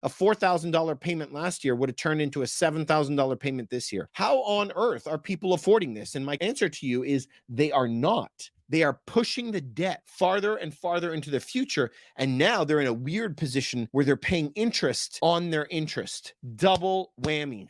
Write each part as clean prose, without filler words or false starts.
A $4,000 payment last year would have turned into a $7,000 payment this year. How on earth are people affording this? And my answer to you is they are not. They are pushing the debt farther and farther into the future. And now they're in a weird position where they're paying interest on their interest. Double whammy.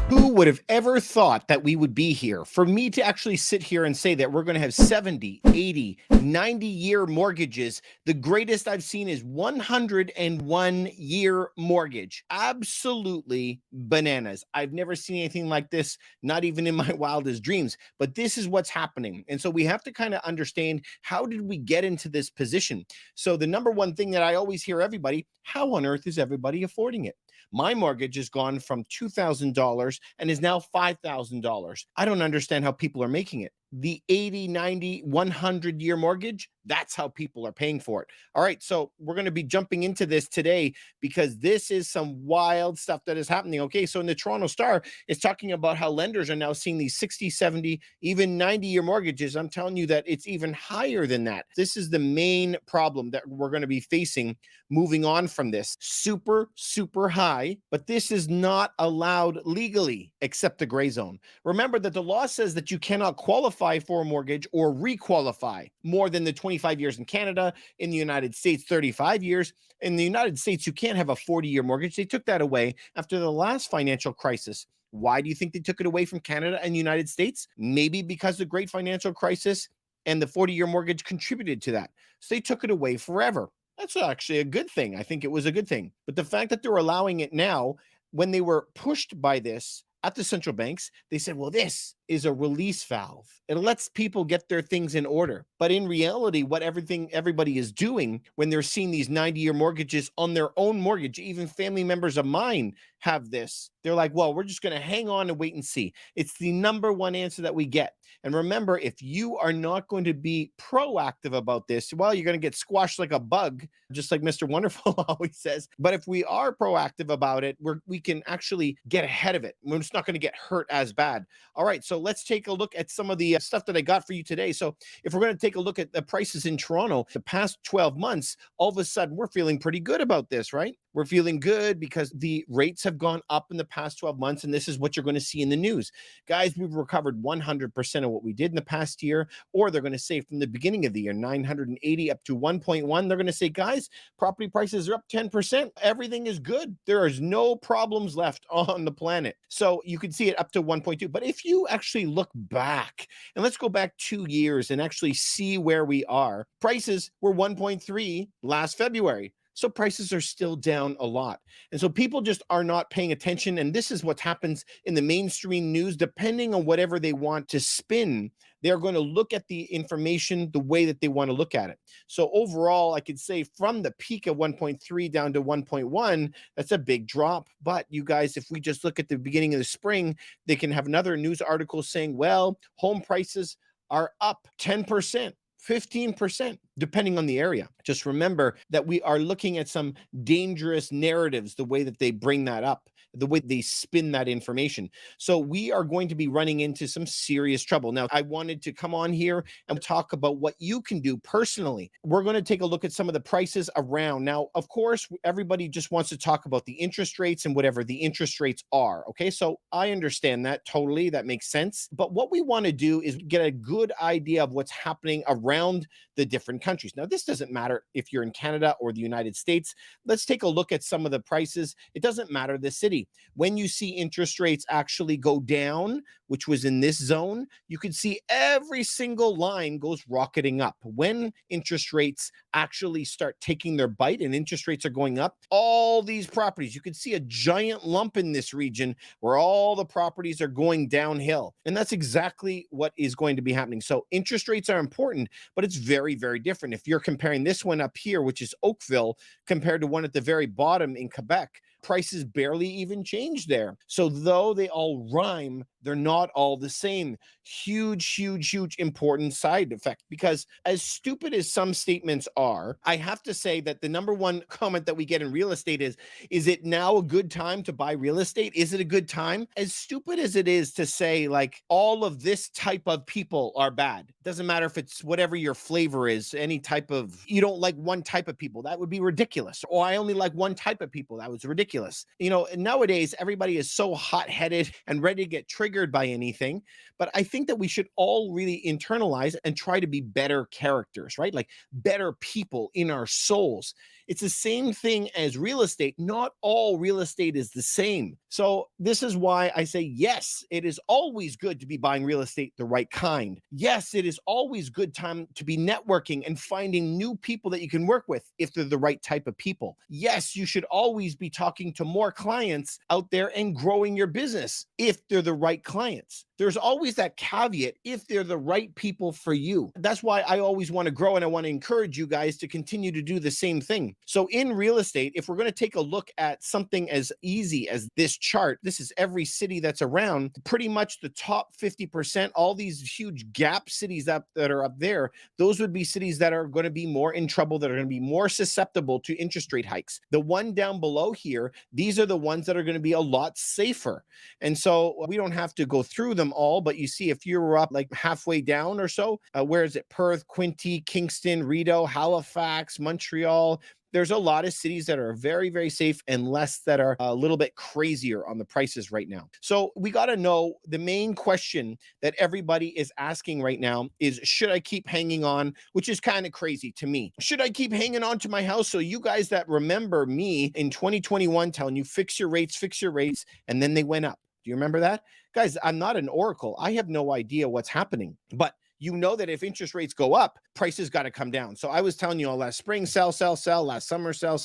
Who would have ever thought that we would be here? For me to actually sit here and say that we're going to have 70, 80, 90-year mortgages, the greatest I've seen is 101-year mortgage. Absolutely bananas. I've never seen anything like this, not even in my wildest dreams, but this is what's happening. And so we have to kind of understand, how did we get into this position? So the number one thing that I always hear everybody, how on earth is everybody affording it? My mortgage has gone from $2,000 and is now $5,000. I don't understand how people are making it. The 80, 90, 100-year mortgage, that's how people are paying for it. All right, so we're going to be jumping into this today because this is some wild stuff that is happening. Okay, so in the Toronto Star, it's talking about how lenders are now seeing these 60, 70, even 90-year mortgages. I'm telling you that it's even higher than that. This is the main problem that we're going to be facing moving on from this. Super, super high, but this is not allowed legally except the gray zone. Remember that the law says that you cannot qualify for a mortgage or requalify more than the 25 years in Canada. In the United States, 35 years. In the United States, you can't have a 40-year mortgage. They took that away after the last financial crisis. Why do you think they took it away from Canada and the United States? Maybe because the great financial crisis and the 40-year mortgage contributed to that. So they took it away forever. That's actually a good thing. I think it was a good thing. But the fact that they're allowing it now, when they were pushed by this at the central banks, they said, well, this is a release valve. It lets people get their things in order. But in reality, what everybody is doing when they're seeing these 90-year mortgages on their own mortgage, even family members of mine have this. They're like, well, we're just going to hang on and wait and see. It's the number one answer that we get. And remember, if you are not going to be proactive about this, well, you're going to get squashed like a bug, just like Mr. Wonderful always says. But if we are proactive about it, we can actually get ahead of it. We're just not going to get hurt as bad. All right, so let's take a look at some of the stuff that I got for you today. So if we're going to take a look at the prices in Toronto, the past 12 months, all of a sudden, we're feeling pretty good about this, right? We're feeling good because the rates have gone up in the past 12 months, and this is what you're going to see in the news. Guys, we've recovered 100% of what we did in the past year, or they're going to say from the beginning of the year, 980 up to 1.1. They're going to say, guys, property prices are up 10%. Everything is good. There is no problems left on the planet. So you can see it up to 1.2. But if you actually look back, and let's go back 2 years and actually see where we are, prices were 1.3 last February. So prices are still down a lot. And so people just are not paying attention. And this is what happens in the mainstream news. Depending on whatever they want to spin, they're going to look at the information the way that they want to look at it. So overall, I could say from the peak of 1.3 down to 1.1, that's a big drop. But you guys, if we just look at the beginning of the spring, they can have another news article saying, well, home prices are up 10%. 15%, depending on the area. Just remember that we are looking at some dangerous narratives, the way that they bring that up, the way they spin that information. So we are going to be running into some serious trouble. Now, I wanted to come on here and talk about what you can do personally. We're going to take a look at some of the prices around. Now, of course, everybody just wants to talk about the interest rates and whatever the interest rates are. Okay, so I understand that totally. That makes sense. But what we want to do is get a good idea of what's happening around the different countries. Now, this doesn't matter if you're in Canada or the United States. Let's take a look at some of the prices. It doesn't matter the city. When you see interest rates actually go down, which was in this zone, you can see every single line goes rocketing up. When interest rates actually start taking their bite and interest rates are going up, all these properties, you can see a giant lump in this region where all the properties are going downhill. And that's exactly what is going to be happening. So interest rates are important, but it's very, very different. If you're comparing this one up here, which is Oakville, compared to one at the very bottom in Quebec, prices barely even change there. So though they all rhyme, They're not all the same. Huge, huge, huge important side effect. Because as stupid as some statements are, I have to say that the number one comment that we get in real estate is it now a good time to buy real estate? Is it a good time? As stupid as it is to say, like, all of this type of people are bad. Doesn't matter if it's whatever your flavor is, any type of, you don't like one type of people, that would be ridiculous. Or I only like one type of people, that was ridiculous. Nowadays, everybody is so hot headed and ready to get triggered by anything. But I think that we should all really internalize and try to be better characters, right? Like better people in our souls. It's the same thing as real estate. Not all real estate is the same. So this is why I say, yes, it is always good to be buying real estate the right kind. Yes, it is always good time to be networking and finding new people that you can work with if they're the right type of people. Yes, you should always be talking to more clients out there and growing your business if they're the right clients. There's always that caveat if they're the right people for you. That's why I always want to grow, and I want to encourage you guys to continue to do the same thing. So in real estate, if we're going to take a look at something as easy as this chart, this is every city that's around, pretty much the top 50%, all these huge gap cities that are up there, those would be cities that are going to be more in trouble, that are going to be more susceptible to interest rate hikes. The one down below here, these are the ones that are going to be a lot safer. And so we don't have to go through them all, but you see if you're up like halfway down or so, where is it? Perth, Quinte, Kingston, Rideau, Halifax, Montreal. There's a lot of cities that are very, very safe and less that are a little bit crazier on the prices right now. So we got to know the main question that everybody is asking right now is, should I keep hanging on? Which is kind of crazy to me. Should I keep hanging on to my house? So you guys that remember me in 2021 telling you fix your rates, and then they went up. Do you remember that? Guys, I'm not an oracle. I have no idea what's happening, but you know that if interest rates go up, prices got to come down. So I was telling you all last spring, sell, last summer, sell,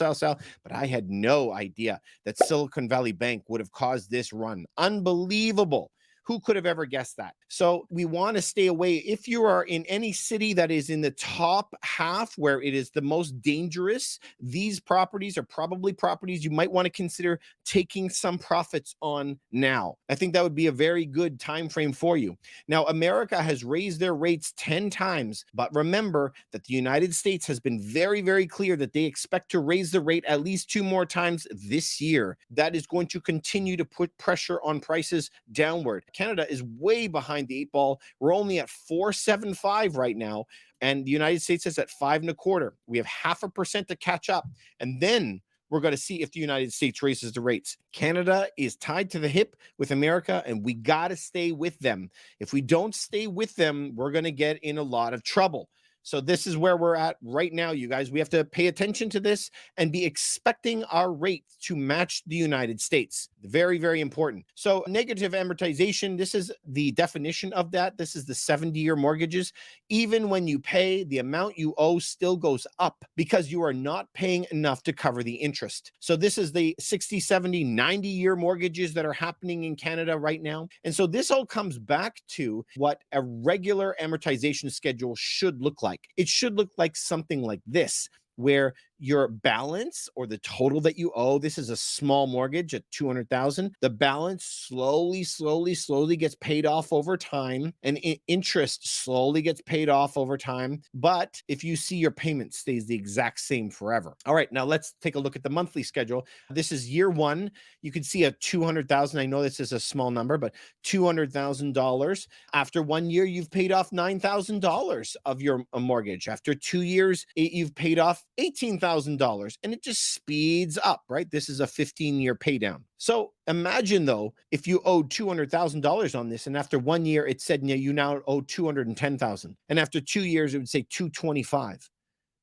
but I had no idea that Silicon Valley Bank would have caused this run. Unbelievable. Who could have ever guessed that? So we want to stay away. If you are in any city that is in the top half where it is the most dangerous, these properties are probably properties you might want to consider taking some profits on now. I think that would be a very good time frame for you. Now, America has raised their rates 10 times, but remember that the United States has been very, very clear that they expect to raise the rate at least 2 more times this year. That is going to continue to put pressure on prices downward. Canada is way behind the 8 ball. We're only at 4.75 right now, and the United States is at 5.25. We have 0.5% to catch up, and then we're going to see if the United States raises the rates. Canada is tied to the hip with America, and we got to stay with them. If we don't stay with them, we're going to get in a lot of trouble. So this is where we're at right now, you guys. We have to pay attention to this and be expecting our rate to match the United States. Very, very important. So negative amortization, this is the definition of that. This is the 70-year mortgages. Even when you pay, the amount you owe still goes up because you are not paying enough to cover the interest. So this is the 60, 70, 90-year mortgages that are happening in Canada right now. And so this all comes back to what a regular amortization schedule should look like. It should look like something like this, where your balance or the total that you owe, this is a small mortgage at 200,000. The balance slowly gets paid off over time, and interest slowly gets paid off over time. But if you see your payment stays the exact same forever. All right, now let's take a look at the monthly schedule. This is year one. You can see a 200,000. I know this is a small number, but $200,000. After 1 year, you've paid off $9,000 of your mortgage. After 2 years, you've paid off $18,000, and it just speeds up, right? This is a 15-year pay down. So imagine though, if you owed $200,000 on this, and after 1 year, it said you now owe $210,000. And after 2 years, it would say $225,000.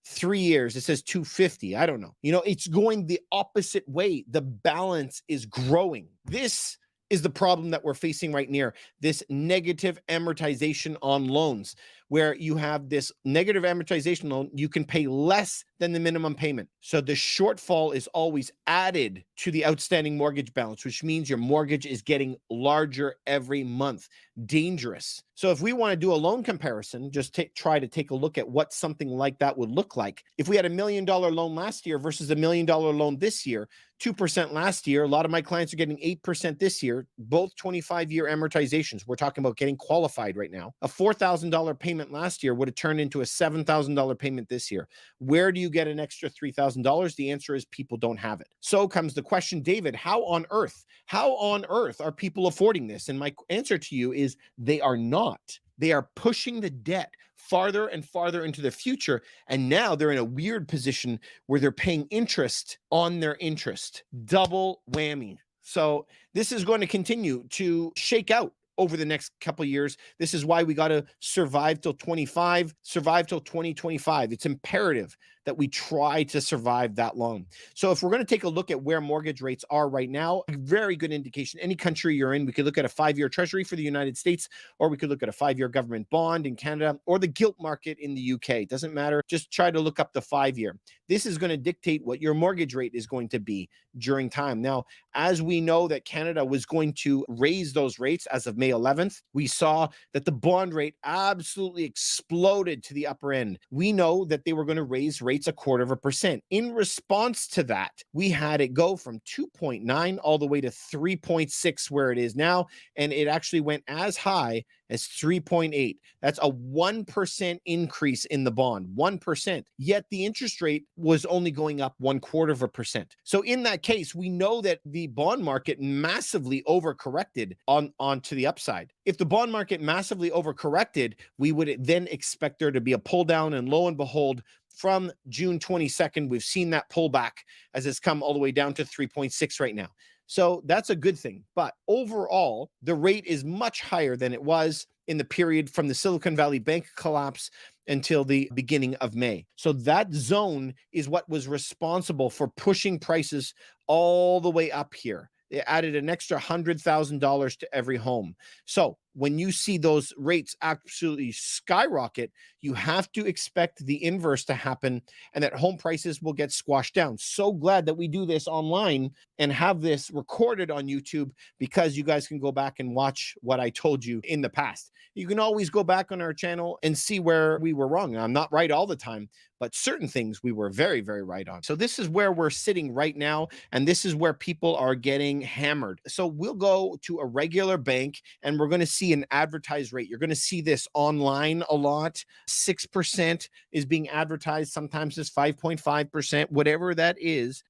3 years, it says $250,000. I don't know. It's going the opposite way. The balance is growing. This is the problem that we're facing right now, this negative amortization on loans. where you have this negative amortization loan, you can pay less than the minimum payment. So the shortfall is always added to the outstanding mortgage balance, which means your mortgage is getting larger every month. Dangerous. So if we want to do a loan comparison, just try to take a look at what something like that would look like. If we had $1 million loan last year versus $1 million loan this year, 2% last year, a lot of my clients are getting 8% this year, both 25-year amortizations. We're talking about getting qualified right now. A $4,000 payment last year would have turned into a $7,000 payment this year. Where do you get an extra $3,000? The answer is people don't have it. So comes the question, David, how on earth are people affording this? And my answer to you is they are not. They are pushing the debt farther and farther into the future. And now they're in a weird position where they're paying interest on their interest. Double whammy. So this is going to continue to shake out over the next couple of years. This is why we got to survive till 25, survive till 2025. It's imperative that we try to survive that long. So if we're going to take a look at where mortgage rates are right now, a very good indication. Any country you're in, we could look at a 5-year treasury for the United States, or we could look at a 5-year government bond in Canada, or the gilt market in the UK. It doesn't matter. Just try to look up the 5-year. This is going to dictate what your mortgage rate is going to be during time. Now, as we know that Canada was going to raise those rates as of May 11th, we saw that the bond rate absolutely exploded to the upper end. We know that they were going to raise rates 0.25%. In response to that, we had it go from 2.9 all the way to 3.6 where it is now, and it actually went as high as 3.8. That's a 1% increase in the bond, 1%. Yet the interest rate was only going up 0.25%. So in that case, we know that the bond market massively overcorrected onto the upside. If the bond market massively overcorrected, we would then expect there to be a pull down, and lo and behold, from June 22nd, we've seen that pullback as it's come all the way down to 3.6 right now. So that's a good thing. But overall, the rate is much higher than it was in the period from the Silicon Valley Bank collapse until the beginning of May. So that zone is what was responsible for pushing prices all the way up here. It added an extra $100,000 to every home. So when you see those rates absolutely skyrocket, you have to expect the inverse to happen and that home prices will get squashed down. So glad that we do this online and have this recorded on YouTube, because you guys can go back and watch what I told you in the past. You can always go back on our channel and see where we were wrong. I'm not right all the time, but certain things we were very, very right on. So this is where we're sitting right now, and this is where people are getting hammered. So we'll go to a regular bank and we're going to see an advertised rate. You're going to see this online a lot. 6% is being advertised. Sometimes it's 5.5%, whatever that is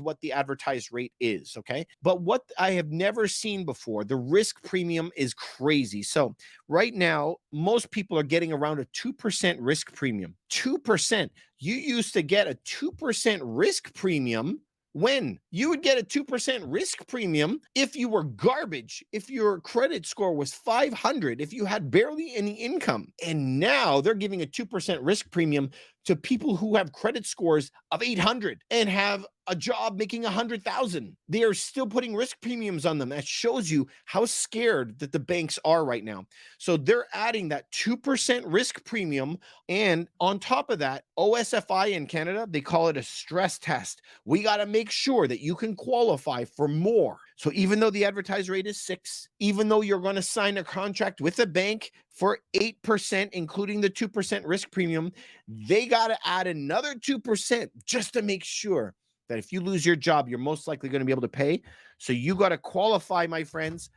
what the advertised rate is. Okay. But what I have never seen before, the risk premium is crazy. So right now, most people are getting around a 2% risk premium. 2%. You used to get a 2% risk premium when you would get a 2% risk premium if you were garbage, if your credit score was 500, if you had barely any income. And now they're giving a 2% risk premium to people who have credit scores of 800 and have a job making 100,000. They are still putting risk premiums on them. That shows you how scared that the banks are right now. So they're adding that 2% risk premium. And on top of that, OSFI in Canada, they call it a stress test. We got to make sure that you can qualify for more. So even though the advertised rate is 6, even though you're going to sign a contract with a bank for 8%, including the 2% risk premium, they got to add another 2% just to make sure that if you lose your job, you're most likely going to be able to pay. So you got to qualify, my friends,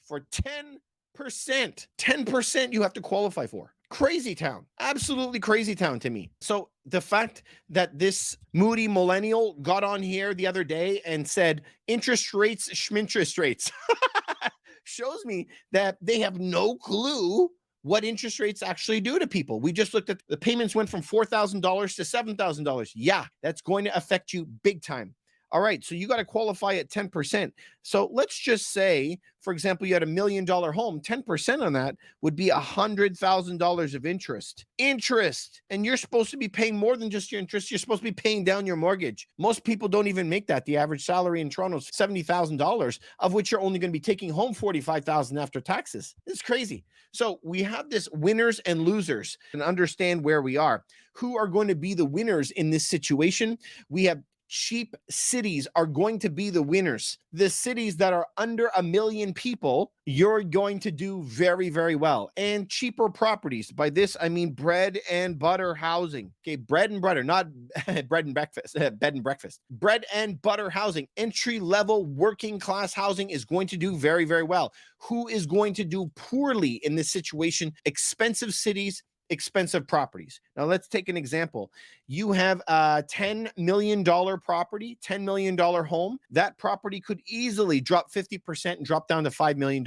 for 10%. 10% you have to qualify for. Crazy town. Absolutely crazy town to me. So the fact that this moody millennial got on here the other day and said interest rates, schminterest rates, shows me that they have no clue what interest rates actually do to people. We just looked at the payments went from $4,000 to $7,000. Yeah, that's going to affect you big time. All right, so you got to qualify at 10%. So let's just say, for example, you had $1 million home, 10% on that would be $100,000 of interest. Interest. And you're supposed to be paying more than just your interest. You're supposed to be paying down your mortgage. Most people don't even make that. The average salary in Toronto is $70,000, of which you're only going to be taking home $45,000 after taxes. It's crazy. So we have this winners and losers, and understand where we are. Who are going to be the winners in this situation? We have cheap cities are going to be the winners. The cities that are under 1 million people, you're going to do very, very well. And cheaper properties. By this, I mean bread and butter housing. Okay, bread and butter, not bread and breakfast, bed and breakfast. Bread and butter housing, entry level working class housing is going to do very, very well. Who is going to do poorly in this situation? Expensive cities, expensive properties. Now let's take an example. You have a $10 million property, $10 million home. That property could easily drop 50% and drop down to $5 million.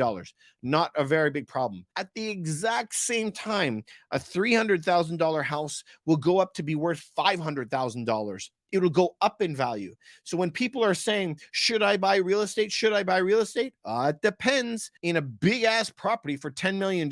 Not a very big problem. At the exact same time, a $300,000 house will go up to be worth $500,000. It'll go up in value. So when people are saying, should I buy real estate? Should I buy real estate? It depends. In a big ass property for $10 million,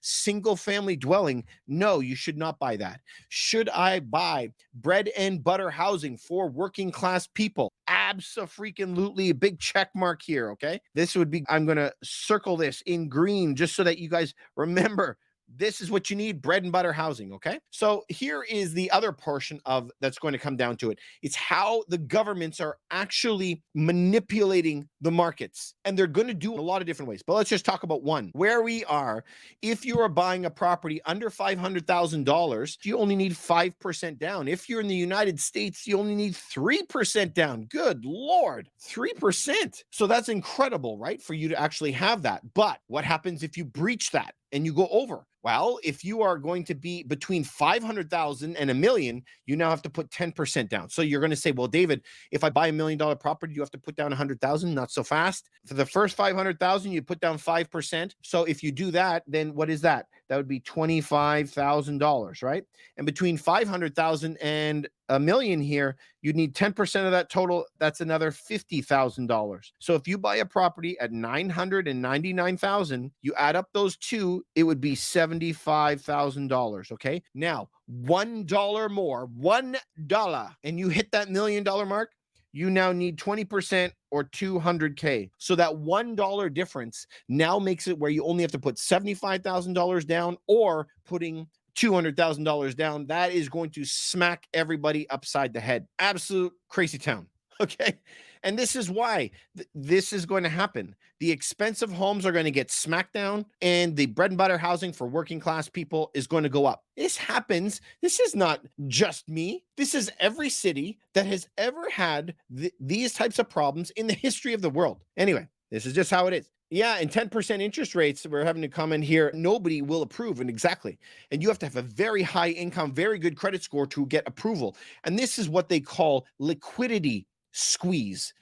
single family dwelling, no, you should not buy that. Should I buy bread and butter housing for working class people? Abso-freaking-lutely, a big check mark here, okay? This would be, I'm going to circle this in green just so that you guys remember this is what you need, bread and butter housing, okay? So here is the other portion of that's going to come down to it. It's how the governments are actually manipulating the markets. And they're going to do a lot of different ways. But let's just talk about one. Where we are, if you are buying a property under $500,000, you only need 5% down. If you're in the United States, you only need 3% down. Good Lord, 3%. So that's incredible, right? For you to actually have that. But what happens if you breach that and you go over? Well, if you are going to be between 500,000 and $1 million, you now have to put 10% down. So you're going to say, well, David, if I buy $1 million property, you have to put down 100,000. Not so fast. For the first 500,000, you put down 5%. So if you do that, then what is that? That would be $25,000, right? And between 500,000 and $1 million here, you need 10% of that total. That's another $50,000. So if you buy a property at $999,000, you add up those two, it would be $75,000. Okay. Now, $1 more, $1, and you hit that $1 million mark, you now need 20% or $200K. So that $1 difference now makes it where you only have to put $75,000 down or putting $200,000 down. That is going to smack everybody upside the head. Absolute crazy town. Okay. And this is why this is going to happen. The expensive homes are going to get smacked down, and the bread and butter housing for working class people is going to go up. This happens. This is not just me. This is every city that has ever had these types of problems in the history of the world. Anyway, this is just how it is. Yeah, and 10% interest rates, we're having a comment here, nobody will approve. And exactly. And you have to have a very high income, very good credit score to get approval. And this is what they call liquidity squeeze,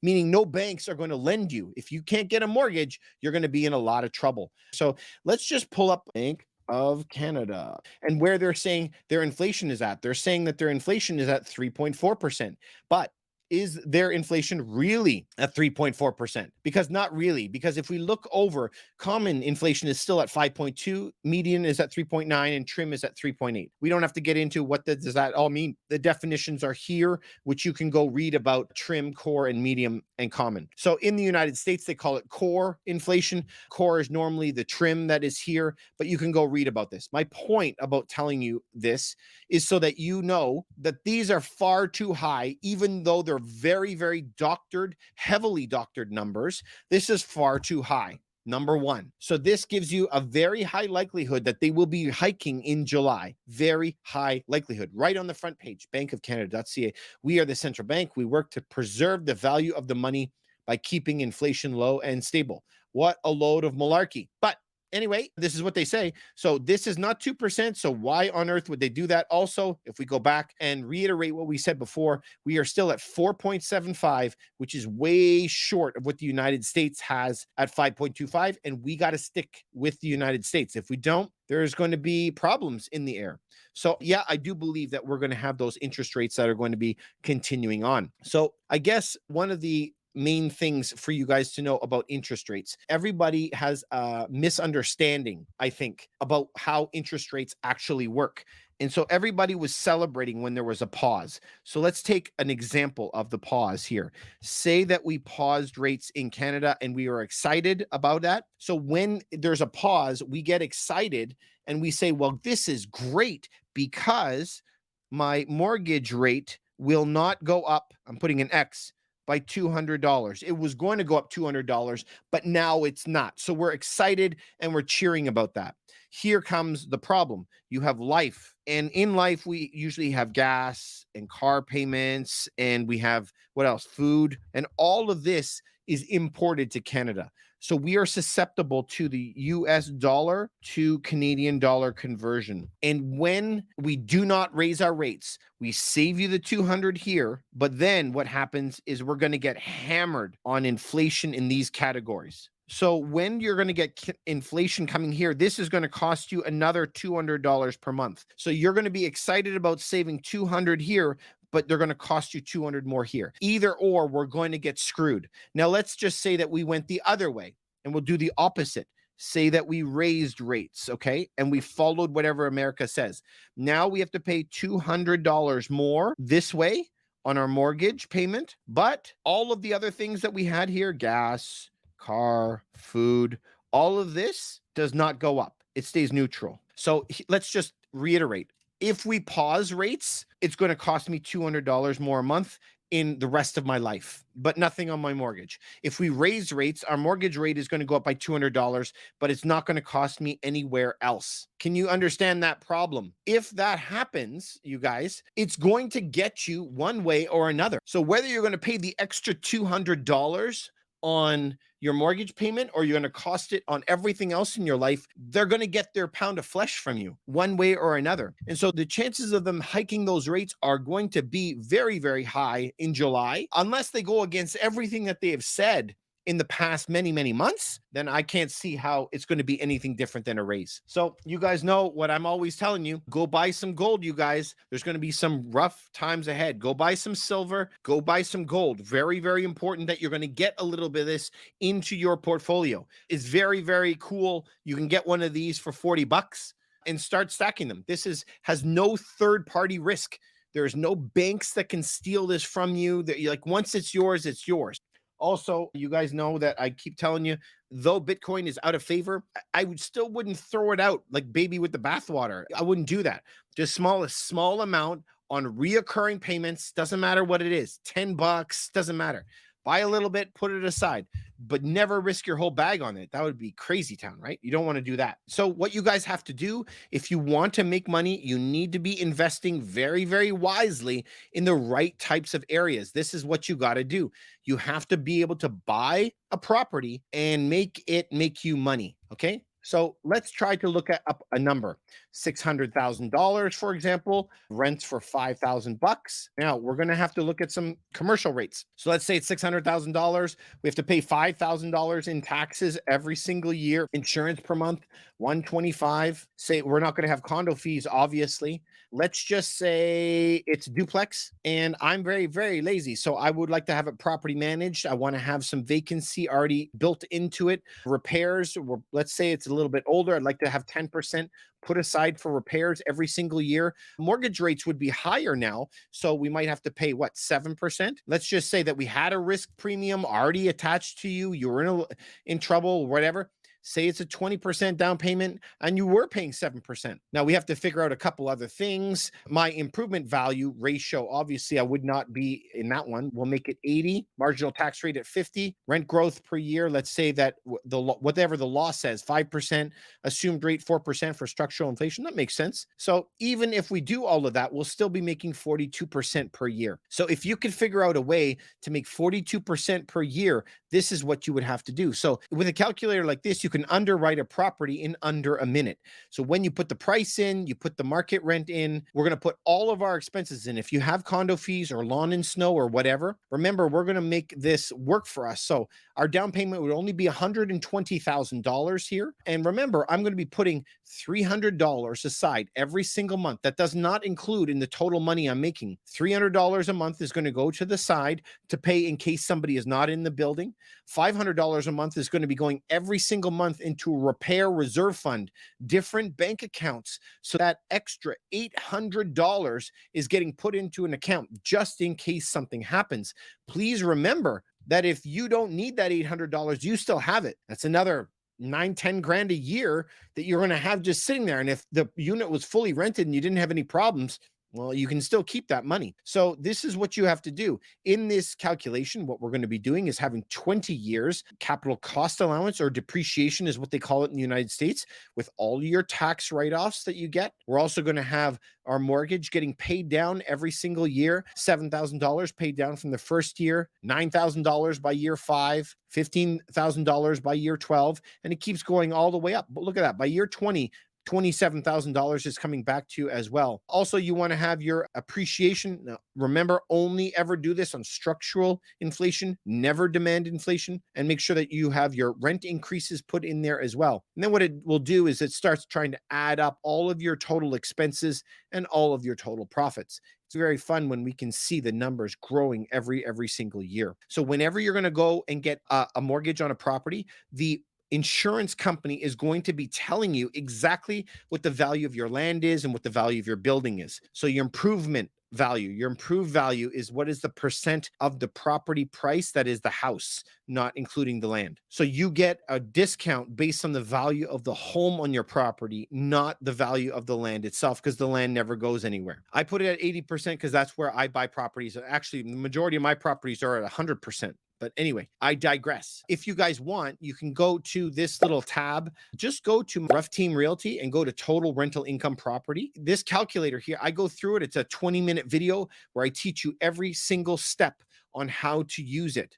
meaning no banks are going to lend you. If you can't get a mortgage, you're going to be in a lot of trouble. So let's just pull up Bank of Canada and where they're saying their inflation is at. They're saying that their inflation is at 3.4%. But is their inflation really at 3.4%? Because not really, because if we look over, common inflation is still at 5.2, median is at 3.9, and trim is at 3.8. We don't have to get into what does that all mean. The definitions are here, which you can go read about trim, core, and medium, and common. So in the United States, they call it core inflation. Core is normally the trim that is here, but you can go read about this. My point about telling you this is so that you know that these are far too high, even though they're very, very doctored, heavily doctored numbers. This is far too high. Number one. So this gives you a very high likelihood that they will be hiking in July. Very high likelihood. Right on the front page, bankofcanada.ca. We are the central bank. We work to preserve the value of the money by keeping inflation low and stable. What a load of malarkey. But anyway, this is what they say. So this is not 2%. So why on earth would they do that? Also, if we go back and reiterate what we said before, we are still at 4.75, which is way short of what the United States has at 5.25. And we got to stick with the United States. If we don't, there's going to be problems in the air. So, yeah, I do believe that we're going to have those interest rates that are going to be continuing on. So, I guess one of the main things for you guys to know about interest rates. Everybody has a misunderstanding, I think, about how interest rates actually work. And so everybody was celebrating when there was a pause. So let's take an example of the pause here. Say that we paused rates in Canada and we are excited about that. So when there's a pause, we get excited and we say, well, this is great because my mortgage rate will not go up. I'm putting an X by $200. It was going to go up $200, but now it's not. So we're excited and we're cheering about that. Here comes the problem. You have life. And in life, we usually have gas and car payments, and we have what else? Food. And all of this is imported to Canada. So we are susceptible to the US dollar to Canadian dollar conversion. And when we do not raise our rates, we save you the 200 here, but then what happens is we're going to get hammered on inflation in these categories. So when you're going to get inflation coming here, this is going to cost you another $200 per month. So you're going to be excited about saving 200 here, but they're going to cost you 200 more here. Either or, we're going to get screwed. Now, let's just say that we went the other way and we'll do the opposite. Say that we raised rates, okay? And we followed whatever America says. Now we have to pay $200 more this way on our mortgage payment, but all of the other things that we had here, gas, car, food, all of this does not go up. It stays neutral. So let's just reiterate. If we pause rates, it's going to cost me $200 more a month in the rest of my life, but nothing on my mortgage. If we raise rates, our mortgage rate is going to go up by $200, but it's not going to cost me anywhere else. Can you understand that problem? If that happens, you guys, it's going to get you one way or another. So whether you're going to pay the extra $200 on your mortgage payment or you're going to cost it on everything else in your life, they're going to get their pound of flesh from you one way or another. And so the chances of them hiking those rates are going to be very, very high in July, unless they go against everything that they have said in the past many, many months. Then I can't see how it's going to be anything different than a raise. So you guys know what I'm always telling you, go buy some gold, you guys. There's going to be some rough times ahead. Go buy some silver, go buy some gold. Very, very important that you're going to get a little bit of this into your portfolio. It's very, very cool. You can get one of these for 40 bucks and start stacking them. This has no third party risk. There's no banks that can steal this from you. That like once it's yours, it's yours. Also, you guys know that I keep telling you, though Bitcoin is out of favor, I wouldn't throw it out like baby with the bathwater. I wouldn't do that. Just a small amount on reoccurring payments. Doesn't matter what it is. 10 bucks, doesn't matter. Buy a little bit, put it aside, but never risk your whole bag on it. That would be crazy town, right? You don't want to do that. So what you guys have to do, if you want to make money, you need to be investing very, very wisely in the right types of areas. This is what you got to do. You have to be able to buy a property and make it make you money. Okay. So let's try to look at up a number, $600,000, for example, rents for 5,000 bucks. Now we're going to have to look at some commercial rates. So let's say it's $600,000. We have to pay $5,000 in taxes every single year, insurance per month, 125. Say we're not going to have condo fees, obviously. Let's just say it's duplex and I'm very, very lazy. So I would like to have it property managed. I want to have some vacancy already built into it. Repairs, let's say it's a little bit older. I'd like to have 10% put aside for repairs every single year. Mortgage rates would be higher now. So we might have to pay what, 7%? Let's just say that we had a risk premium already attached to you. You were in trouble, whatever. Say it's a 20% down payment and you were paying 7%. Now we have to figure out a couple other things. My improvement value ratio, obviously I would not be in that one. We'll make it 80, marginal tax rate at 50, rent growth per year. Let's say that whatever the law says, 5%, assumed rate 4% for structural inflation. That makes sense. So even if we do all of that, we'll still be making 42% per year. So if you could figure out a way to make 42% per year, this is what you would have to do. So with a calculator like this, you you can underwrite a property in under a minute. So when you put the price in, you put the market rent in, we're going to put all of our expenses in. If you have condo fees or lawn and snow or whatever, remember, we're going to make this work for us. So our down payment would only be $120,000 here. And remember, I'm going to be putting $300 aside every single month. That does not include in the total money I'm making. $300 a month is going to go to the side to pay in case somebody is not in the building. $500 a month is going to be going every single month into a repair reserve fund, different bank accounts. So that extra $800 is getting put into an account just in case something happens. Please remember that if you don't need that $800, you still have it. That's another 9, 10 grand a year that you're going to have just sitting there. And if the unit was fully rented and you didn't have any problems, well, you can still keep that money. So this is what you have to do. In this calculation, what we're going to be doing is having 20 years capital cost allowance, or depreciation is what they call it in the United States, with all your tax write-offs that you get. We're also going to have our mortgage getting paid down every single year, $7,000 paid down from the first year, $9,000 by year 5, $15,000 by year 12, and it keeps going all the way up. But look at that. By year 20, $27,000 is coming back to you as well. Also, you want to have your appreciation. Now, remember, only ever do this on structural inflation, never demand inflation, and make sure that you have your rent increases put in there as well. And then what it will do is it starts trying to add up all of your total expenses and all of your total profits. It's very fun when we can see the numbers growing every single year. So whenever you're going to go and get a mortgage on a property, the insurance company is going to be telling you exactly what the value of your land is and what the value of your building is. So your improved value is what is the percent of the property price that is the house, not including the land. So you get a discount based on the value of the home on your property, not the value of the land itself, because the land never goes anywhere. I put it at 80% because that's where I buy properties. Actually, the majority of my properties are at 100%. But anyway, I digress. If you guys want, you can go to this little tab. Just go to Ruff Team Realty and go to total rental income property. This calculator here, I go through it. It's a 20-minute video where I teach you every single step on how to use it.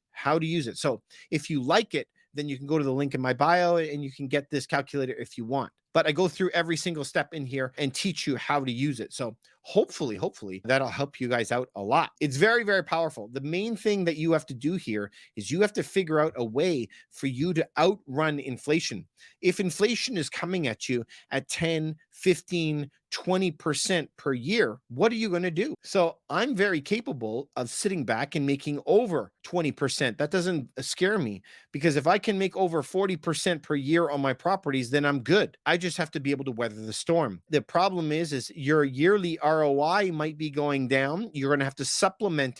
So if you like it, then you can go to the link in my bio and you can get this calculator if you want. But I go through every single step in here and teach you how to use it. So hopefully that'll help you guys out a lot. It's very, very powerful. The main thing that you have to do here is you have to figure out a way for you to outrun inflation. If inflation is coming at you at 10, 15, 20% per year, what are you going to do? So I'm very capable of sitting back and making over 20%. That doesn't scare me, because if I can make over 40% per year on my properties, then I'm good. I just have to be able to weather the storm. The problem is your yearly ROI might be going down. You're going to have to supplement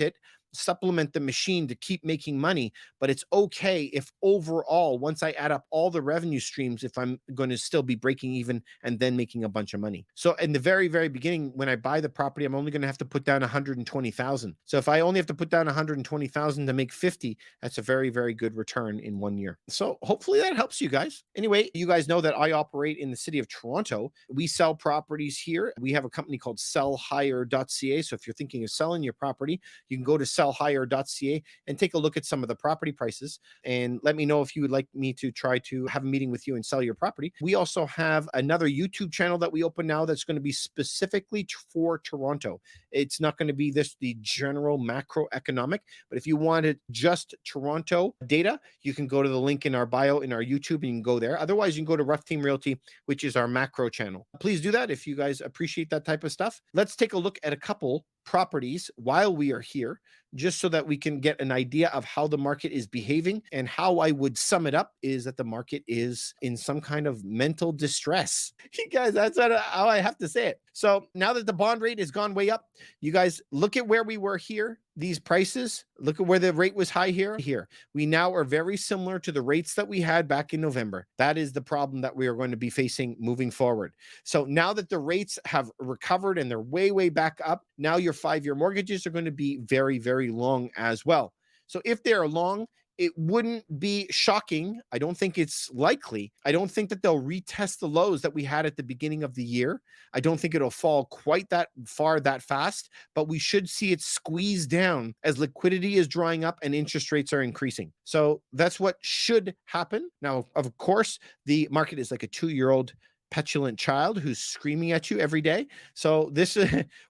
the machine to keep making money. But it's okay if overall, once I add up all the revenue streams, if I'm going to still be breaking even and then making a bunch of money. So in the very, very beginning, when I buy the property, I'm only going to have to put down 120,000. So if I only have to put down 120,000 to make 50, that's a very, very good return in 1 year. So hopefully that helps you guys. Anyway, you guys know that I operate in the city of Toronto. We sell properties here. We have a company called sellhigher.ca. So if you're thinking of selling your property, you can go to sellhigher.ca and take a look at some of the property prices and let me know if you would like me to try to have a meeting with you and sell your property. We also have another YouTube channel that we open now that's going to be specifically for Toronto. It's not going to be the general macroeconomic, but if you wanted just Toronto data, you can go to the link in our bio in our YouTube and you can go there. Otherwise, you can go to Ruff Team Realty, which is our macro channel. Please do that if you guys appreciate that type of stuff. Let's take a look at a couple properties while we are here, just so that we can get an idea of how the market is behaving. And how I would sum it up is that the market is in some kind of mental distress. You guys, that's how I have to say it. So now that the bond rate has gone way up, you guys look at where we were here. These prices, look at where the rate was high here. We now are very similar to the rates that we had back in November. That is the problem that we are going to be facing moving forward. So now that the rates have recovered and they're way, way back up, now your 5-year mortgages are going to be very, very long as well. So if they're long, it wouldn't be shocking. I don't think it's likely. I don't think that they'll retest the lows that we had at the beginning of the year. I don't think it'll fall quite that far that fast, but we should see it squeeze down as liquidity is drying up and interest rates are increasing. So that's what should happen. Now, of course, the market is like a 2-year-old petulant child who's screaming at you every day. So this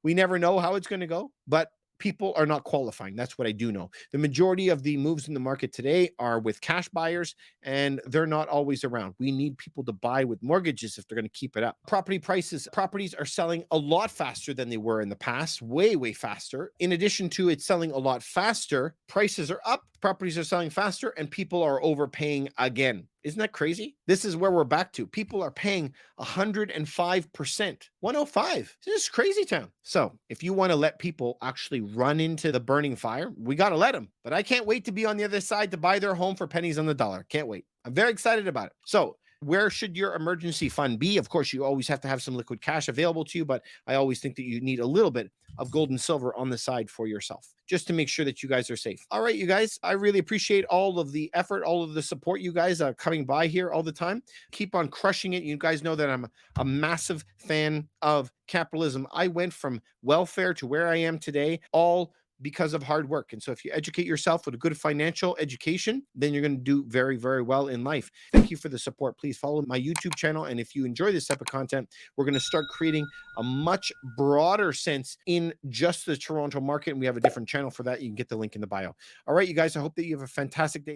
we never know how it's going to go, but people are not qualifying. That's what I do know. The majority of the moves in the market today are with cash buyers, and they're not always around. We need people to buy with mortgages if they're going to keep it up. Property prices, properties are selling a lot faster than they were in the past, way, way faster. In addition to it selling a lot faster, prices are up, properties are selling faster, and people are overpaying again. Isn't that crazy? This is where we're back to. People are paying 105%. 105. This is crazy town. So if you want to let people actually run into the burning fire, we got to let them. But I can't wait to be on the other side to buy their home for pennies on the dollar. Can't wait. I'm very excited about it. So where should your emergency fund be? Of course, you always have to have some liquid cash available to you, but I always think that you need a little bit of gold and silver on the side for yourself, just to make sure that you guys are safe. All right, you guys, I really appreciate all of the effort, all of the support you guys are coming by here all the time. Keep on crushing it. You guys know that I'm a massive fan of capitalism. I went from welfare to where I am today, all because of hard work. And so if you educate yourself with a good financial education, then you're going to do very, very well in life. Thank you for the support. Please follow my YouTube channel. And if you enjoy this type of content, we're going to start creating a much broader sense in just the Toronto market. And we have a different channel for that. You can get the link in the bio. All right, you guys, I hope that you have a fantastic day.